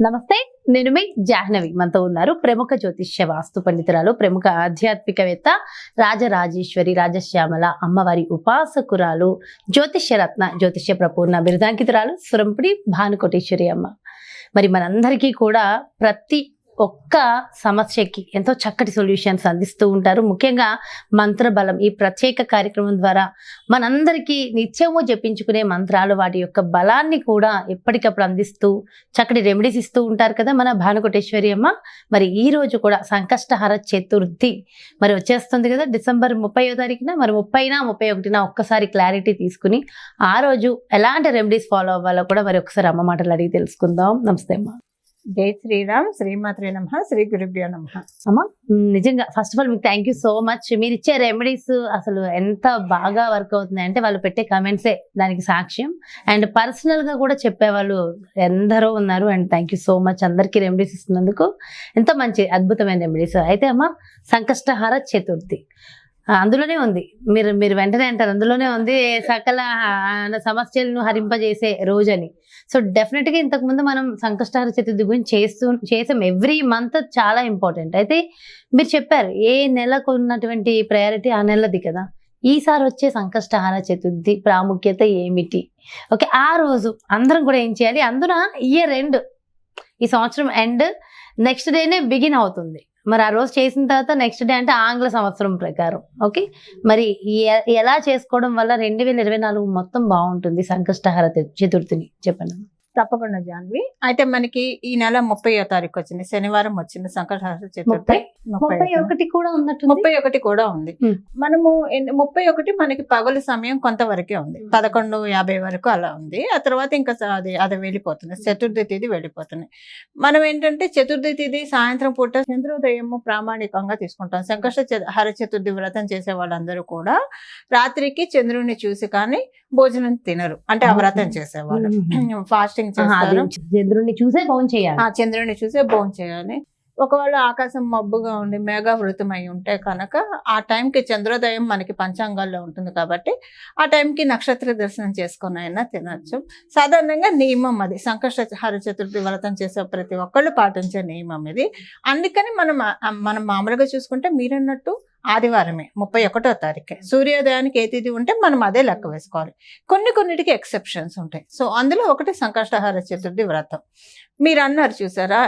నమస్తే, నేను మీ జాహ్నవి. మనతో ఉన్నారు ప్రముఖ జ్యోతిష్య వాస్తు పండితురాలు, ప్రముఖ ఆధ్యాత్మికవేత్త, రాజరాజేశ్వరి రాజశ్యామల అమ్మవారి ఉపాసకురాలు, జ్యోతిష్య రత్న, జ్యోతిష్య ప్రపూర్ణ బిరుదాంకితురాలు సురంపుడి భానుకోటేశ్వరి అమ్మ. మరి మనందరికీ కూడా ప్రతి ఒక్క సమస్యకి ఎంతో చక్కటి సొల్యూషన్స్ అందిస్తూ ఉంటారు. ముఖ్యంగా మంత్రబలం ఈ ప్రత్యేక కార్యక్రమం ద్వారా మనందరికీ నిత్యము జపించుకునే మంత్రాలు, వాటి యొక్క బలాన్ని కూడా ఎప్పటికప్పుడు అందిస్తూ చక్కటి రెమెడీస్ ఇస్తూ ఉంటారు కదా మన భానుకోటేశ్వరి అమ్మ. మరి ఈ రోజు కూడా సంకష్టహర చతుర్థి మరి వచ్చేస్తుంది కదా, డిసెంబర్ 30వ తారీఖున. మరి 30న 31న ఒక్కసారి క్లారిటీ తీసుకుని ఆ రోజు ఎలాంటి రెమెడీస్ ఫాలో అవ్వాలో కూడా మరి ఒకసారి అమ్మ మాటలు అడిగి తెలుసుకుందాం. నమస్తే అమ్మ. జై శ్రీరామ్, శ్రీమాత్రే నమః, శ్రీ గురుభ్యో నమః. అమ్మ, నిజంగా ఫస్ట్ ఆఫ్ ఆల్ మీకు థ్యాంక్ యూ సో మచ్. మీరు ఇచ్చే రెమెడీస్ అసలు ఎంత బాగా వర్క్ అవుతున్నాయి అంటే వాళ్ళు పెట్టే కమెంట్సే దానికి సాక్ష్యం. అండ్ పర్సనల్ గా కూడా చెప్పేవాళ్ళు ఎందరో ఉన్నారు. And thank you so much అందరికీ రెమెడీస్ ఇస్తున్నందుకు. ఎంతో మంచి అద్భుతమైన రెమెడీస్. అయితే అమ్మ, సంకష్టహార చతుర్థి అందులోనే ఉంది. మీరు వెంటనే అంటారు అందులోనే ఉంది సకల సమస్యలను హరింపజేసే రోజని. సో డెఫినెట్ గా ఇంతకు ముందు మనం సంకష్టహార చతుర్థి గురించి చేసాం. ఎవ్రీ మంత్ చాలా ఇంపార్టెంట్. అయితే మీరు చెప్పారు ఏ నెలకు ఉన్నటువంటి ప్రయారిటీ ఆ నెలది కదా. ఈసారి వచ్చే సంకష్టహార చతుర్థి ప్రాముఖ్యత ఏమిటి? ఓకే, ఆ రోజు అందరం కూడా ఏం చేయాలి? అందున ఇయర్ ఎండ్, ఈ సంవత్సరం ఎండ్ నెక్స్ట్ డేనే బిగిన్ అవుతుంది. మరి ఆ రోజు చేసిన తర్వాత నెక్స్ట్ డే అంటే ఆంగ్ల సంవత్సరం ప్రకారం. ఓకే, మరి ఎలా చేసుకోవడం వల్ల 2024 మొత్తం బాగుంటుంది సంకష్టహార చతుర్థిని చెప్పండి. తప్పకుండా జాన్వి. అయితే మనకి ఈ నెల 30వ తారీఖు వచ్చింది, శనివారం వచ్చింది సంకష్టహార చతుర్థి. 31 కూడా ఉన్నట్టు 31 కూడా ఉంది. మనము 31 మనకి పగలు సమయం కొంతవరకే ఉంది, 11:50 వరకు అలా ఉంది. ఆ తర్వాత ఇంకా అది వెళ్ళిపోతుంది, చతుర్థి తిథి వెళ్ళిపోతుంది. మనం ఏంటంటే చతుర్థి తిథి సాయంత్రం పూట చంద్రోదయము ప్రామాణికంగా తీసుకుంటాం. సంకష్టహార చతుర్థి వ్రతం చేసే వాళ్ళందరూ కూడా రాత్రికి చంద్రుడిని చూసి కానీ భోజనం తినరు. అంటే ఆ వ్రతం చేసేవాళ్ళు ఫాస్టింగ్ చేస్తారు. చంద్రుడిని చూసే భోజనం చేయాలి. చంద్రుడిని చూసే భోజనం చేయాలి. ఒకవేళ ఆకాశం మబ్బుగా ఉండి మేఘావృతం అయి ఉంటే కనుక ఆ టైంకి చంద్రోదయం మనకి పంచాంగాల్లో ఉంటుంది కాబట్టి ఆ టైంకి నక్షత్ర దర్శనం చేసుకుని అయినా తినచ్చు. సాధారణంగా నియమం అది, సంకష్టహార చతుర్థి వ్రతం చేసే ప్రతి ఒక్కళ్ళు పాటించే నియమం ఇది. అందుకని మనం మామూలుగా చూసుకుంటే మీరన్నట్టు ఆదివారమే 31వ తారీఖే సూర్యోదయానికి ఏ తిథి ఉంటే మనం అదే లెక్క వేసుకోవాలి. కొన్నిటికి ఎక్సెప్షన్స్ ఉంటాయి. సో అందులో ఒకటి సంకష్టహార చతుర్థి వ్రతం. మీరు అన్నారు చూసారా,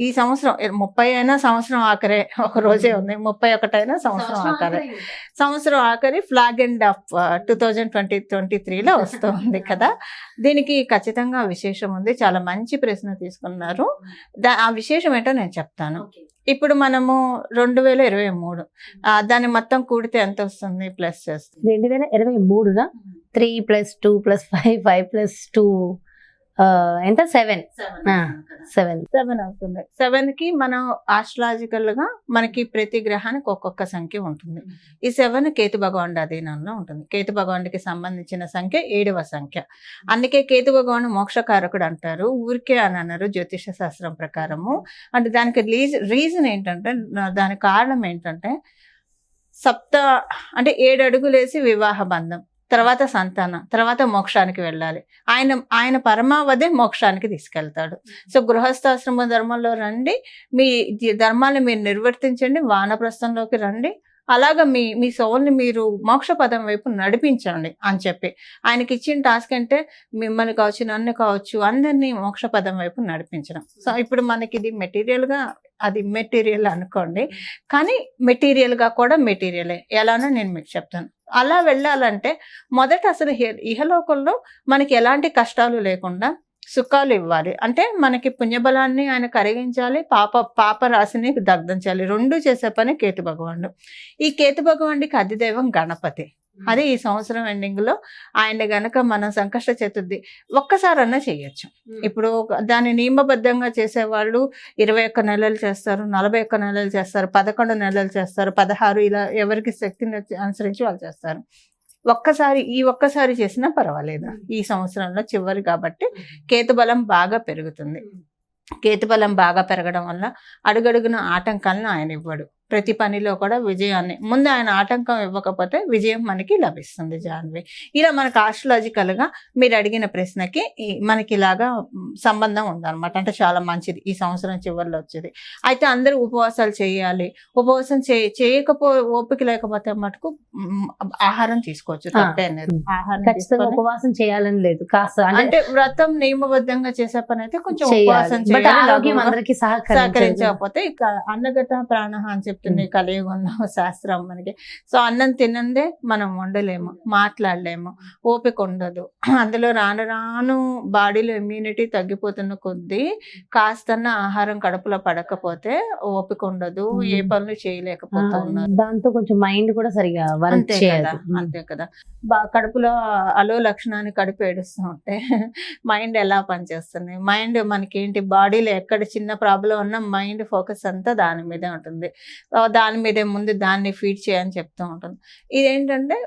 ఈ సంవత్సరం 30 అయినా సంవత్సరం ఆఖరే, ఒక రోజే ఉంది. 31 అయినా సంవత్సరం ఆఖరే. సంవత్సరం ఆఖరి ఫ్లాగ్ ఎండ్ ఆఫ్ 2023లో వస్తుంది కదా. దీనికి ఖచ్చితంగా విశేషం ఉంది. చాలా మంచి ప్రశ్న తీసుకున్నారు. ఆ విశేషం ఏంటో నేను చెప్తాను. ఇప్పుడు మనము 2023 దాన్ని మొత్తం కూడితే ఎంత వస్తుంది? ప్లస్ చేస్తుంది 2023 3 + 2 + 5 5 + 2 ఎంత 7 అవుతుంది. 7కి మనం ఆస్ట్రాలజికల్ గా మనకి ప్రతి గ్రహానికి ఒక్కొక్క సంఖ్య ఉంటుంది. ఈ 7 కేతు భగవానుడి అధీనంలో ఉంటుంది. కేతు భగవానుడికి సంబంధించిన సంఖ్య 7వ సంఖ్య. అందుకే కేతు భగవాను మోక్షకారకుడు అంటారు. ఊరికే అని అన్నారు జ్యోతిష శాస్త్రం ప్రకారము. అంటే దానికి రీజన్ ఏంటంటే, దాని కారణం ఏంటంటే 7 అడుగులేసి వివాహ బంధం, తర్వాత సంతానం, తర్వాత మోక్షానికి వెళ్ళాలి. ఆయన పరమావధి మోక్షానికి తీసుకెళ్తాడు. సో గృహస్థాశ్రమ ధర్మంలో రండి, మీ ధర్మాన్ని మీరు నిర్వర్తించండి, వానప్రస్థంలోకి రండి, అలాగా మీ సోల్ని మీరు మోక్ష పదం వైపు నడిపించండి అని చెప్పి ఆయనకి ఇచ్చిన టాస్క్. అంటే మిమ్మల్ని కావచ్చు, నన్ను కావచ్చు, అందరినీ మోక్ష పదం వైపు నడిపించడం. సో ఇప్పుడు మనకి ఇది మెటీరియల్గా, అది మెటీరియల్ అనుకోండి, కానీ మెటీరియల్గా కూడా మెటీరియలే. ఎలానో నేను మీకు చెప్తాను. అలా వెళ్ళాలంటే మొదట అసలు ఇహలోకంలో మనకి ఎలాంటి కష్టాలు లేకుండా సుఖాలు ఇవ్వాలి. అంటే మనకి పుణ్యబలాన్ని ఆయన కరిగించాలి, పాప రాశిని దగ్ధం చేయాలి. 2 చేసే పని కేతు భగవానుడు. ఈ కేతు భగవానుడికి అధిదైవం గణపతి. అది ఈ సంవత్సరం ఎండింగ్ లో ఆయన గనక మనం సంకష్ట చతుర్థి ఒక్కసారన్నా చేయొచ్చు. ఇప్పుడు దాన్ని నియమబద్ధంగా చేసేవాళ్ళు 21 నెలలు చేస్తారు, 41 నెలలు చేస్తారు, 11 నెలలు చేస్తారు, 16, ఇలా ఎవరికి శక్తిని అనుసరించి వాళ్ళు చేస్తారు. ఒక్కసారి చేసినా పర్వాలేదు. ఈ సంవత్సరంలో చివరి కాబట్టి కేతుబలం బాగా పెరుగుతుంది. కేతుబలం బాగా పెరగడం వల్ల అడుగడుగున ఆటంకాలను ఆయన ఇవ్వడు. ప్రతి పనిలో కూడా విజయాన్ని ముందు ఆయన ఆటంకం ఇవ్వకపోతే విజయం మనకి లభిస్తుంది జాన్వి. ఇలా మనకు ఆస్ట్రాలజికల్గా మీరు అడిగిన ప్రశ్నకి మనకి ఇలాగా సంబంధం ఉందన్నమాట. అంటే చాలా మంచిది ఈ సంవత్సరం చివరిలో వచ్చేది. అయితే అందరూ ఉపవాసాలు చేయాలి, ఉపవాసం చేయకపో ఓపిక లేకపోతే మటుకు ఆహారం తీసుకోవచ్చు, తప్పే అనేది. ఆహారం ఖచ్చితంగా ఉపవాసం చేయాలని లేదు, కాస్త అంటే వ్రతం నియమబద్ధంగా చేసే పని అయితే కొంచెం చేయాలి. ఉపవాసం బట్ చేయాలి. ఆరోగ్యం అందరికీ సహకరించకపోతే ఇక అన్నగత ప్రాణః అని చెప్తుంది కలియుగంలో శాస్త్రం మనకి. సో అన్నం తినందే మనం వండలేము, మాట్లాడలేము, ఓపిక ఉండదు. అందులో రాను రాను బాడీలో ఇమ్యూనిటీ తగ్గిపోతున్న కొద్దీ కాస్తన్న ఆహారం కడుపులో పడకపోతే ఓపిక ఉండదు, ఏ పనులు చేయలేకపోతున్నారు. దాంతో కొంచెం మైండ్ కూడా సరిగా వర్క్ అంతే కదా, చేయదు. అంతే కదా. కడుపులో అలో లక్షణాన్ని కడుపు ఏడుస్తూ ఉంటే మైండ్ ఎలా పనిచేస్తుంది? మైండ్ మనకేంటి, బాడీలో ఎక్కడ చిన్న ప్రాబ్లం ఉన్నా మైండ్ ఫోకస్ అంతా దాని మీదే ఉంటుంది. దాని మీదే ముందు దాన్ని ఫీడ్ చేయని చెప్తూ ఉంటుంది. ఇదేంటంటే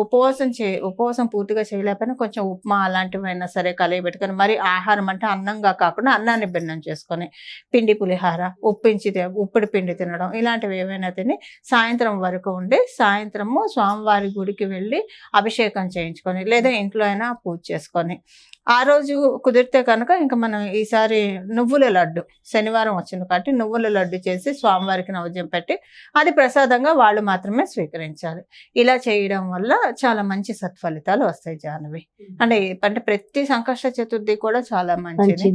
ఉపవాసం పూర్తిగా చేయలేకపోయినా కొంచెం ఉప్మా అలాంటివైనా సరే కలిగి పెట్టుకొని, మరి ఆహారం అంటే అన్నంగా కాకుండా అన్నాన్ని భిన్నం చేసుకొని పిండి పులిహార, ఉప్పిడి పిండి తినడం, ఇలాంటివి ఏవైనా తిని సాయంత్రం వరకు ఉండి సాయంత్రము స్వామివారి గుడికి వెళ్ళి అభిషేకం చేయించుకొని లేదా ఇంట్లో అయినా పూజ చేసుకొని, ఆ రోజు కుదిరితే కనుక ఇంకా మనం ఈసారి నువ్వుల లడ్డు, శనివారం వచ్చింది కాబట్టి నువ్వుల లడ్డు చేసి స్వామివారికి నైవేద్యం పెట్టి అది ప్రసాదంగా వాళ్ళు మాత్రమే స్వీకరించాలి. ఇలా చేయడం వల్ల చాలా మంచి సత్ఫలితాలు వస్తాయి జాహ్నవి. అంటే ప్రతి సంకష్ట చతుర్థి కూడా చాలా మంచిది.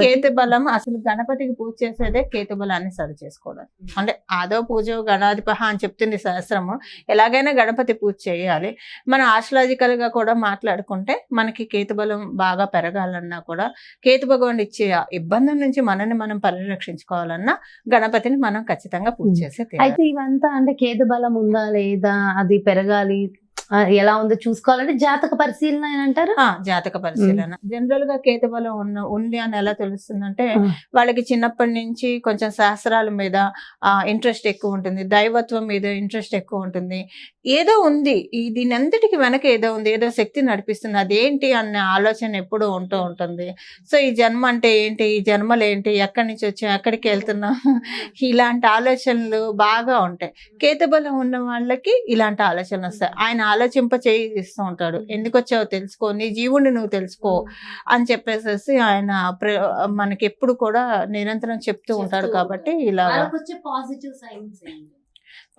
కేతు బలం, అసలు గణపతికి పూజ చేసేదే కేతు బలాన్ని సరి చేసుకోవడం. అంటే ఆదో పూజ గణాధిపహ అని చెప్తుంది శాస్త్రము. ఎలాగైనా గణపతి పూజ చేయాలి. మన ఆస్ట్రాలజికల్ గా కూడా మాట్లాడుకుంటే మనకి కేతుబలం బాగా పెరగాలన్నా కూడా, కేతు భగవానుడు ఇచ్చే ఇబ్బందుల నుంచి మనల్ని మనం పరిరక్షించుకోవాలన్నా గణపతిని మనం ఖచ్చితంగా పూజ చేసే తీరాలి. అయితే ఇవంతా అంటే కేతు బలం ఉందా లేదా, అది పెరగాలి ఎలా ఉందో చూసుకోవాలంటే జాతక పరిశీలన అని అంటారు. జాతక పరిశీలన జనరల్ గా కేతుబలం ఉంది అని ఎలా తెలుస్తుందంటే, వాళ్ళకి చిన్నప్పటి నుంచి కొంచెం శాస్త్రాల మీద ఇంట్రెస్ట్ ఎక్కువ ఉంటుంది, దైవత్వం మీద ఇంట్రెస్ట్ ఎక్కువ ఉంటుంది. ఏదో ఉంది, దీని అంతటికి వెనక ఏదో ఉంది, ఏదో శక్తి నడిపిస్తుంది, అదేంటి అన్న ఆలోచన ఎప్పుడూ ఉంటూ ఉంటుంది. సో ఈ జన్మ అంటే ఏంటి, ఈ జన్మలు ఏంటి, ఎక్కడి నుంచి వచ్చాం, ఎక్కడికి వెళ్తున్నాం, ఇలాంటి ఆలోచనలు బాగా ఉంటాయి. కేతుబలం ఉన్న వాళ్ళకి ఇలాంటి ఆలోచనలు వస్తాయి. ఆయన ఆలోచింప చేయిస్తూ ఉంటాడు, ఎందుకు వచ్చావో తెలుసుకో, నీ జీవుడిని నువ్వు తెలుసుకో అని చెప్పేసి ఆయన మనకి ఎప్పుడు కూడా నిరంతరం చెప్తూ ఉంటాడు. కాబట్టి ఇలా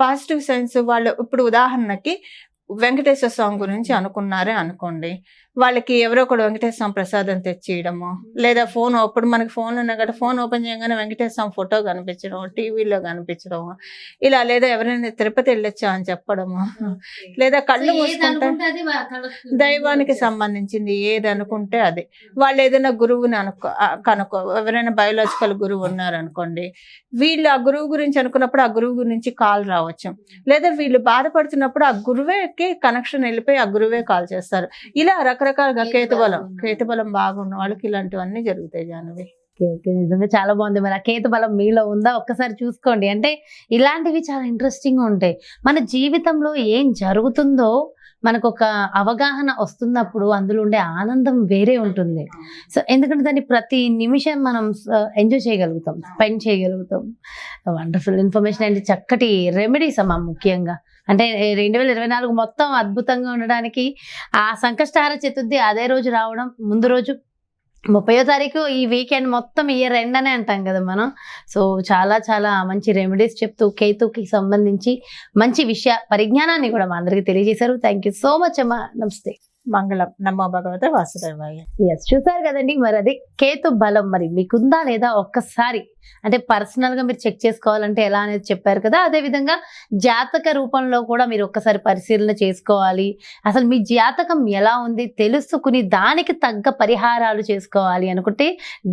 పాజిటివ్ సైన్స్ వాళ్ళు ఇప్పుడు ఉదాహరణకి వెంకటేశ్వర స్వామి గురించి అనుకున్నారే అనుకోండి, వాళ్ళకి ఎవరో ఒకడు వెంకటేశ్వర స్వామి ప్రసాదం తెచ్చియడము, లేదా ఫోన్, అప్పుడు మనకి ఫోన్లు ఉన్నాయి కదా, ఫోన్ ఓపెన్ చేయగానే వెంకటేశ్వర స్వామి ఫోటో కనిపించడం, టీవీలో కనిపించడం, ఇలా లేదా ఎవరైనా తిరుపతి వెళ్ళొచ్చా అని చెప్పడము, లేదా కళ్ళు మూసుకుంటే దైవానికి సంబంధించింది ఏది అనుకుంటే అది. వాళ్ళు ఏదైనా గురువుని కనుక్కో, ఎవరైనా బయోలాజికల్ గురువు ఉన్నారనుకోండి, వీళ్ళు ఆ గురువు గురించి అనుకున్నప్పుడు ఆ గురువు గురించి కాల్ రావచ్చు, లేదా వీళ్ళు బాధపడుతున్నప్పుడు ఆ గురువేకి కనెక్షన్ వెళ్ళిపోయి ఆ గురువే కాల్ చేస్తారు. ఇలా రకరకాలుగా కేతుబలం బాగున్న వాళ్ళకి ఇలాంటివన్నీ జరుగుతాయి జాహ్నవి. నిజంగా చాలా బాగుంది. మరి ఆ కేతు బలం మీలో ఉందా ఒక్కసారి చూసుకోండి. అంటే ఇలాంటివి చాలా ఇంట్రెస్టింగ్ ఉంటాయి. మన జీవితంలో ఏం జరుగుతుందో మనకు ఒక అవగాహన వస్తున్నప్పుడు అందులో ఉండే ఆనందం వేరే ఉంటుంది. సో ఎందుకంటే దాన్ని ప్రతి నిమిషం మనం ఎంజాయ్ చేయగలుగుతాం, స్పెండ్ చేయగలుగుతాం. వండర్ఫుల్ ఇన్ఫర్మేషన్ అండి, చక్కటి రెమెడీస్ అమ్మా. ముఖ్యంగా అంటే 2024 మొత్తం అద్భుతంగా ఉండడానికి ఆ సంకష్టహార చతుర్థి అదే రోజు రావడం, ముందు రోజు 30వ తారీఖు, ఈ వీకెండ్ మొత్తం ఇయర్ ఎండ్ అనే అంటాం కదా మనం. సో చాలా చాలా మంచి రెమెడీస్ చెప్తూ కేతుకి సంబంధించి మంచి పరిజ్ఞానాన్ని కూడా మా అందరికి తెలియజేశారు. థ్యాంక్ యూ సో మచ్ అమ్మా. నమస్తే. మంగళం. నమో భగవతే వాసుదేవాయ. ఎస్, చూసారు కదండి. మరి అది కేతు బలం మరి మీకుందా లేదా ఒక్కసారి అంటే పర్సనల్ గా మీరు చెక్ చేసుకోవాలంటే ఎలా అనేది చెప్పారు కదా. అదే విధంగా జాతక రూపంలో కూడా మీరు ఒక్కసారి పరిశీలన చేసుకోవాలి. అసలు మీ జాతకం ఎలా ఉంది తెలుసుకుని దానికి తగ్గ పరిహారాలు చేసుకోవాలి అనుకుంటే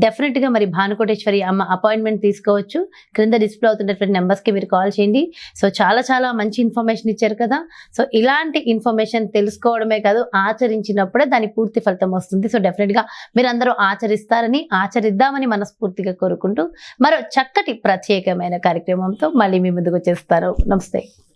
డెఫినెట్ గా మరి భానుకోటేశ్వరి అమ్మ అపాయింట్మెంట్ తీసుకోవచ్చు. క్రింద డిస్ప్లే అవుతున్నటువంటి నెంబర్స్ కి మీరు కాల్ చేయండి. సో చాలా చాలా మంచి ఇన్ఫర్మేషన్ ఇచ్చారు కదా. సో ఇలాంటి ఇన్ఫర్మేషన్ తెలుసుకోవడమే కాదు, ఆచరించినప్పుడే దాని పూర్తి ఫలితం వస్తుంది. సో డెఫినెట్ గా మీరు అందరూ ఆచరిస్తారని, ఆచరిద్దామని మనస్ఫూర్తిగా కోరుకుంటూ మరో చక్కటి ప్రత్యేకమైన కార్యక్రమంతో మళ్ళీ మీ ముందుకు వచ్చేస్తారు. నమస్తే.